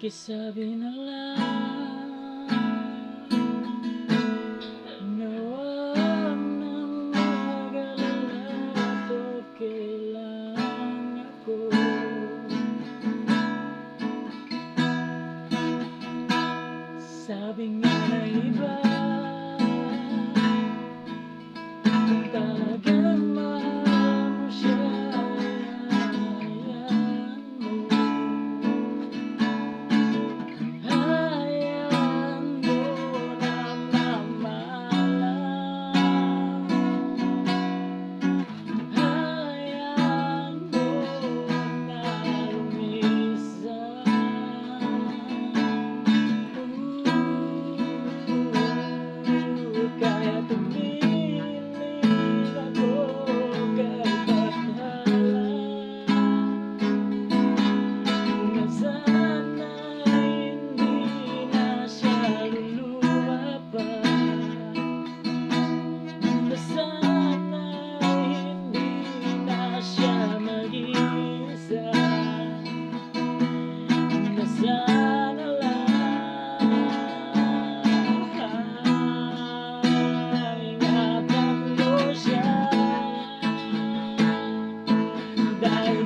Pakisabi na lang na wag nang mag-alala at okay lang ako. Sabi nga na iba, kung talagang mahal mo siya, hayaan mo na mamahalan. Hayaan mo na lumisan. Kaya tumiling ako kahit bahala na sana'y hindi na siya luluha pa, na sana'y hindi na siya mag-iisa, na sana lang ingatan mo siya dahil